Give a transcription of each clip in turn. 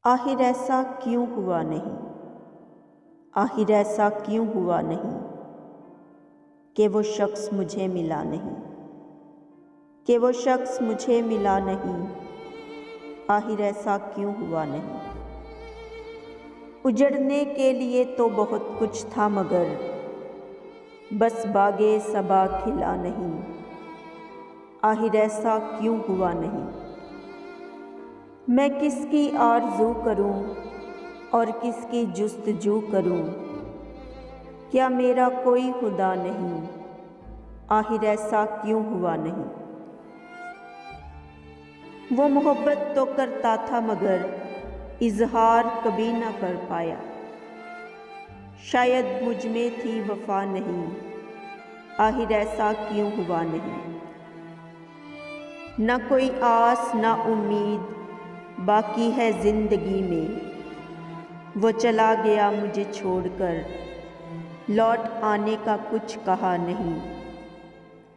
आखिर ऐसा क्यों हुआ नहीं, आखिर ऐसा क्यों हुआ नहीं कि वो शख्स मुझे मिला नहीं, कि वो शख्स मुझे मिला नहीं। आखिर ऐसा क्यों हुआ नहीं। उजड़ने के लिए तो बहुत कुछ था मगर बस बागे सबा खिला नहीं। आखिर ऐसा क्यों हुआ नहीं। मैं किसकी आरज़ू करूं और किसकी जुस्तजू करूं, क्या मेरा कोई खुदा नहीं। आखिर ऐसा क्यों हुआ नहीं। वो मोहब्बत तो करता था मगर इजहार कभी ना कर पाया। शायद मुझ में थी वफा नहीं। आखिर ऐसा क्यों हुआ नहीं। ना कोई आस ना उम्मीद बाकी है ज़िंदगी में। वो चला गया मुझे छोड़कर, लौट आने का कुछ कहा नहीं।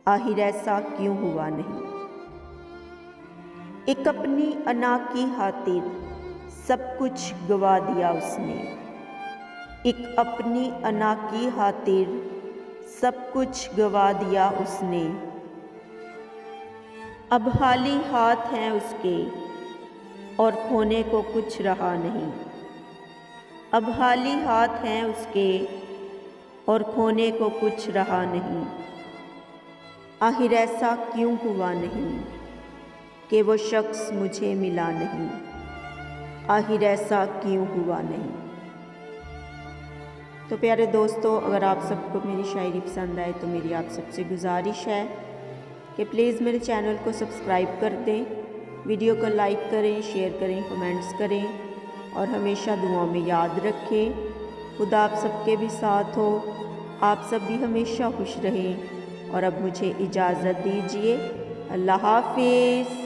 आखिर ऐसा क्यों हुआ नहीं। एक अपनी अना की खातिर सब कुछ गवा दिया उसने। एक अपनी अना की खातिर सब कुछ गवा दिया उसने। अब खाली हाथ हैं उसके और खोने को कुछ रहा नहीं। अब खाली हाथ हैं उसके और खोने को कुछ रहा नहीं। आखिर ऐसा क्यों हुआ नहीं कि वो शख्स मुझे मिला नहीं। आखिर ऐसा क्यों हुआ नहीं। तो प्यारे दोस्तों, अगर आप सबको मेरी शायरी पसंद आए तो मेरी आप सबसे गुजारिश है कि प्लीज़ मेरे चैनल को सब्सक्राइब कर दें, वीडियो को लाइक करें, शेयर करें, कमेंट्स करें और हमेशा दुआओं में याद रखें। खुदा आप सबके भी साथ हो, आप सब भी हमेशा खुश रहें। और अब मुझे इजाज़त दीजिए। अल्लाह हाफिज़।